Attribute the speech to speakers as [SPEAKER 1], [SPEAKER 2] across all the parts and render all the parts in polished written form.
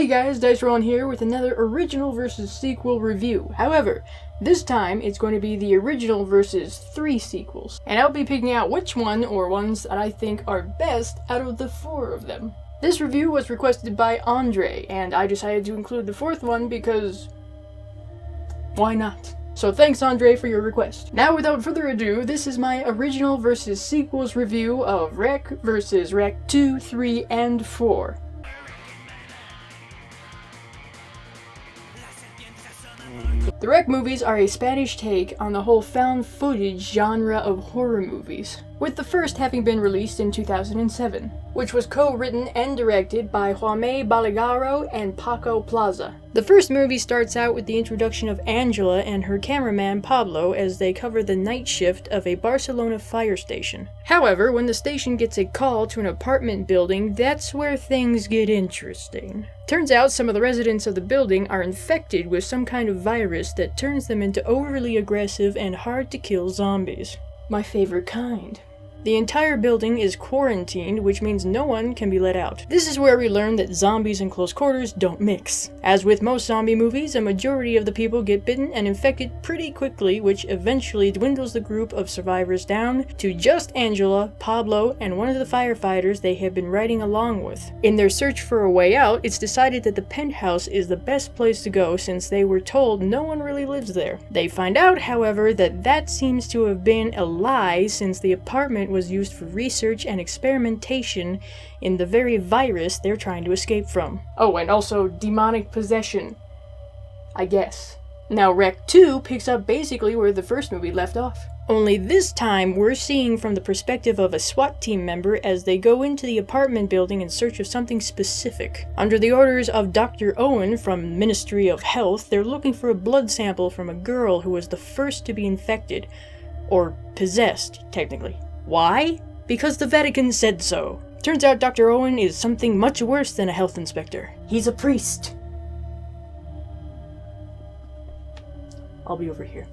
[SPEAKER 1] Hey guys, Dice Rolling here with another original versus sequel review. However, this time it's going to be the original versus 3 sequels. And I'll be picking out which one or ones that I think are best out of the 4 of them. This review was requested by Andre, and I decided to include the 4th one because... why not? So thanks Andre for your request. Now without further ado, this is my original versus sequels review of Wreck vs. Wreck 2, 3, and 4. The Wreck movies are a Spanish take on the whole found footage genre of horror movies, with the first having been released in 2007, which was co-written and directed by Jaime Balaguerro and Paco Plaza. The first movie starts out with the introduction of Angela and her cameraman Pablo as they cover the night shift of a Barcelona fire station. However, when the station gets a call to an apartment building, that's where things get interesting. Turns out some of the residents of the building are infected with some kind of virus that turns them into overly aggressive and hard-to-kill zombies. My favorite kind. The entire building is quarantined, which means no one can be let out. This is where we learn that zombies in close quarters don't mix. As with most zombie movies, a majority of the people get bitten and infected pretty quickly, which eventually dwindles the group of survivors down to just Angela, Pablo, and one of the firefighters they have been riding along with. In their search for a way out, it's decided that the penthouse is the best place to go since they were told no one really lives there. They find out, however, that seems to have been a lie since the apartment was used for research and experimentation in the very virus they're trying to escape from. Oh, and also demonic possession, I guess. Now Wreck 2 picks up basically where the first movie left off. Only this time we're seeing from the perspective of a SWAT team member as they go into the apartment building in search of something specific. Under the orders of Dr. Owen from Ministry of Health, they're looking for a blood sample from a girl who was the first to be infected. Or possessed, technically. Why? Because the Vatican said so. Turns out Dr. Owen is something much worse than a health inspector. He's a priest. I'll be over here.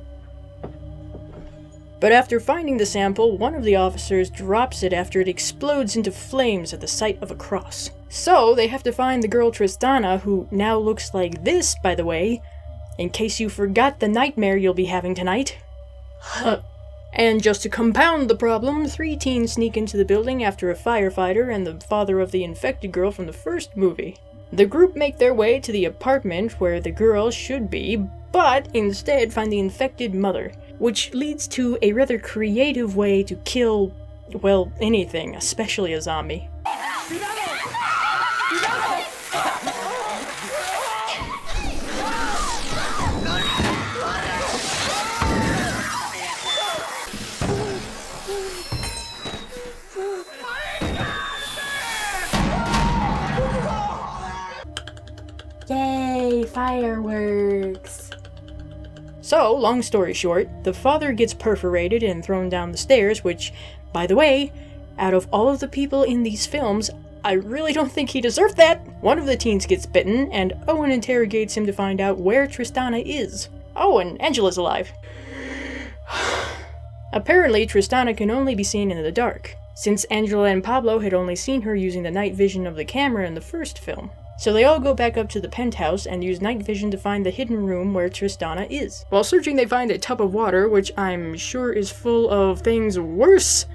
[SPEAKER 1] But after finding the sample, one of the officers drops it after it explodes into flames at the sight of a cross. So they have to find the girl Tristana, who now looks like this, by the way, in case you forgot the nightmare you'll be having tonight. And just to compound the problem, 3 teens sneak into the building after a firefighter and the father of the infected girl from the first movie. The group make their way to the apartment where the girl should be, but instead find the infected mother, which leads to a rather creative way to kill, well, anything, especially a zombie. Yay, fireworks! So, long story short, the father gets perforated and thrown down the stairs, which, by the way, out of all of the people in these films, I really don't think he deserved that! One of the teens gets bitten, and Owen interrogates him to find out where Tristana is. Oh, and Angela's alive. Apparently, Tristana can only be seen in the dark, since Angela and Pablo had only seen her using the night vision of the camera in the first film. So they all go back up to the penthouse and use night vision to find the hidden room where Tristana is. While searching, they find a tub of water, which I'm sure is full of things worse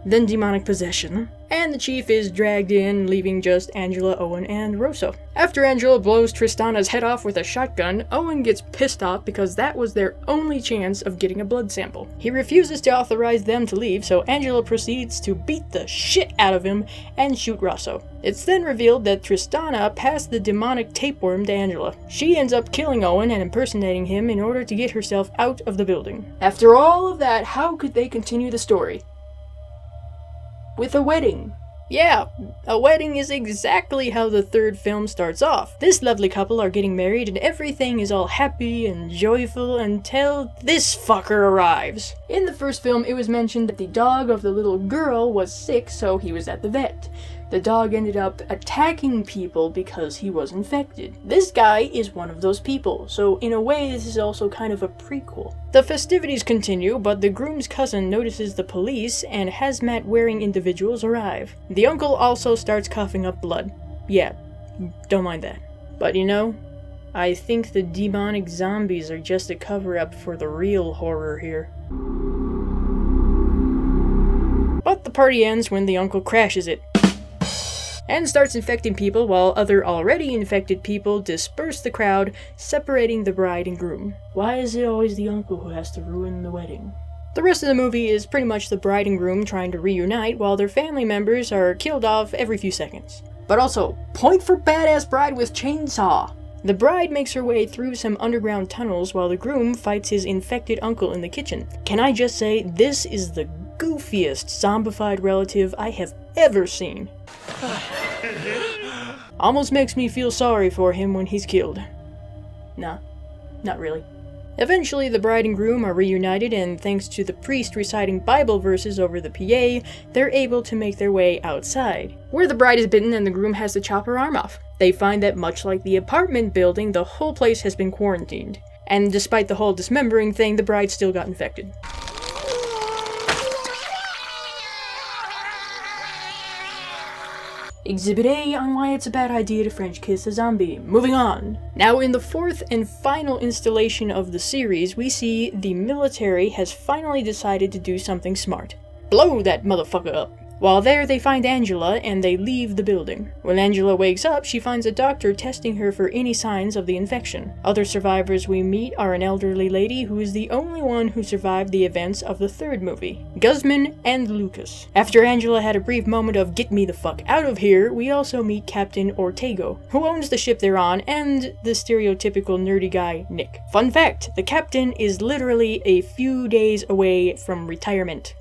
[SPEAKER 1] than demonic possession. And the chief is dragged in, leaving just Angela, Owen, and Rosso. After Angela blows Tristana's head off with a shotgun, Owen gets pissed off because that was their only chance of getting a blood sample. He refuses to authorize them to leave, so Angela proceeds to beat the shit out of him and shoot Rosso. It's then revealed that Tristana passed the demonic tapeworm to Angela. She ends up killing Owen and impersonating him in order to get herself out of the building. After all of that, how could they continue the story? With a wedding. Yeah, a wedding is exactly how the third film starts off. This lovely couple are getting married and everything is all happy and joyful until this fucker arrives. In the first film, it was mentioned that the dog of the little girl was sick, so he was at the vet. The dog ended up attacking people because he was infected. This guy is one of those people, so in a way this is also kind of a prequel. The festivities continue, but the groom's cousin notices the police and hazmat-wearing individuals arrive. The uncle also starts coughing up blood. Yeah, don't mind that. But you know, I think the demonic zombies are just a cover-up for the real horror here. But the party ends when the uncle crashes it and starts infecting people, while other already infected people disperse the crowd, separating the bride and groom. Why is it always the uncle who has to ruin the wedding? The rest of the movie is pretty much the bride and groom trying to reunite while their family members are killed off every few seconds. But also, point for badass bride with chainsaw! The bride makes her way through some underground tunnels while the groom fights his infected uncle in the kitchen. Can I just say, this is the goofiest zombified relative I have ever seen. Almost makes me feel sorry for him when he's killed. Nah, not really. Eventually, the bride and groom are reunited, and thanks to the priest reciting Bible verses over the PA, they're able to make their way outside, where the bride is bitten and the groom has to chop her arm off. They find that much like the apartment building, the whole place has been quarantined. And despite the whole dismembering thing, the bride still got infected. Exhibit A on why it's a bad idea to French kiss a zombie. Moving on. Now, in the fourth and final installation of the series, we see the military has finally decided to do something smart. Blow that motherfucker up. While there, they find Angela, and they leave the building. When Angela wakes up, she finds a doctor testing her for any signs of the infection. Other survivors we meet are an elderly lady who is the only one who survived the events of the third movie, Guzman and Lucas. After Angela had a brief moment of get me the fuck out of here, we also meet Captain Ortego, who owns the ship they're on, and the stereotypical nerdy guy, Nick. Fun fact, the captain is literally a few days away from retirement.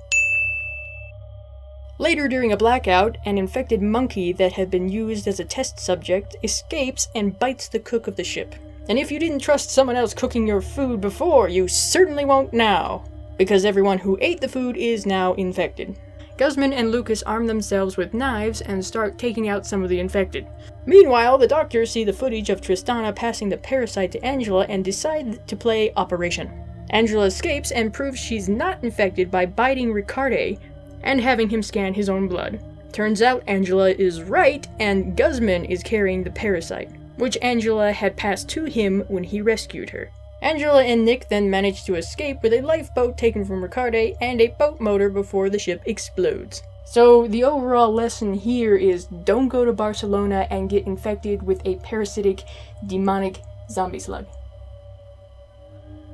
[SPEAKER 1] Later, during a blackout, an infected monkey that had been used as a test subject escapes and bites the cook of the ship. And if you didn't trust someone else cooking your food before, you certainly won't now, because everyone who ate the food is now infected. Guzman and Lucas arm themselves with knives and start taking out some of the infected. Meanwhile, the doctors see the footage of Tristana passing the parasite to Angela and decide to play Operation. Angela escapes and proves she's not infected by biting Riccarde and having him scan his own blood. Turns out Angela is right, and Guzman is carrying the parasite, which Angela had passed to him when he rescued her. Angela and Nick then manage to escape with a lifeboat taken from Riccarde and a boat motor before the ship explodes. So the overall lesson here is don't go to Barcelona and get infected with a parasitic, demonic zombie slug.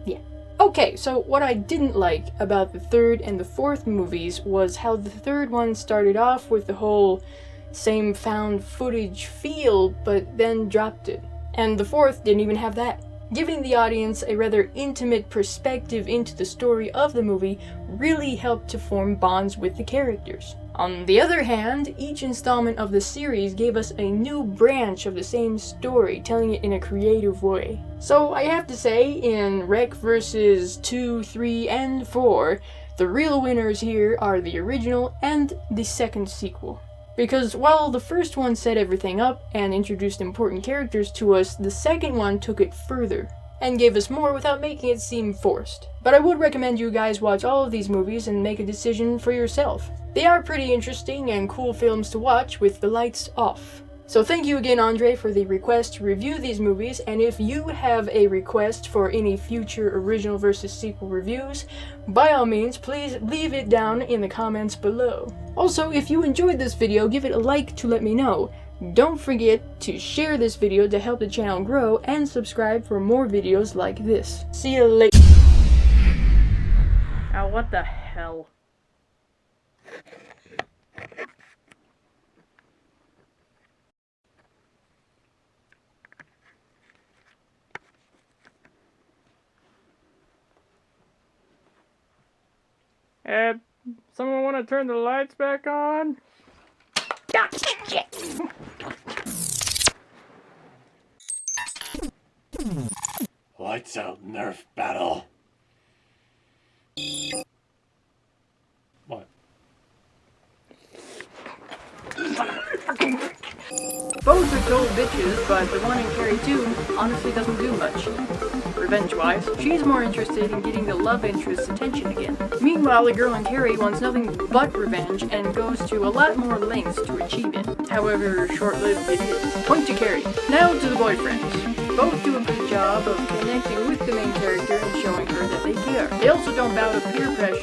[SPEAKER 1] Yeah. Okay, so what I didn't like about the third and the fourth movies was how the third one started off with the whole same found footage feel, but then dropped it. And the fourth didn't even have that. Giving the audience a rather intimate perspective into the story of the movie really helped to form bonds with the characters. On the other hand, each installment of the series gave us a new branch of the same story, telling it in a creative way. So I have to say, in Rec vs. 2, 3, and 4, the real winners here are the original and the second sequel. Because while the first one set everything up and introduced important characters to us, the second one took it further and gave us more without making it seem forced. But I would recommend you guys watch all of these movies and make a decision for yourself. They are pretty interesting and cool films to watch with the lights off. So thank you again, Andre, for the request to review these movies, and if you have a request for any future original versus sequel reviews, by all means, please leave it down in the comments below. Also, if you enjoyed this video, give it a like to let me know. Don't forget to share this video to help the channel grow, and subscribe for more videos like this. See you later. Oh, what the hell? Someone want to turn the lights back on?
[SPEAKER 2] Lights out, Nerf battle. What?
[SPEAKER 1] Phones are cold, bitches. skirmishes, but the one in Carrie 2 honestly doesn't do much. Revenge-wise, she's more interested in getting the love interest's attention again. Meanwhile, the girl in Carrie wants nothing but revenge and goes to a lot more lengths to achieve it, however short-lived it is. Point to Carrie. Now to the boyfriends. Both do a good job of connecting with the main character and showing her that they care. They also don't bow to peer pressure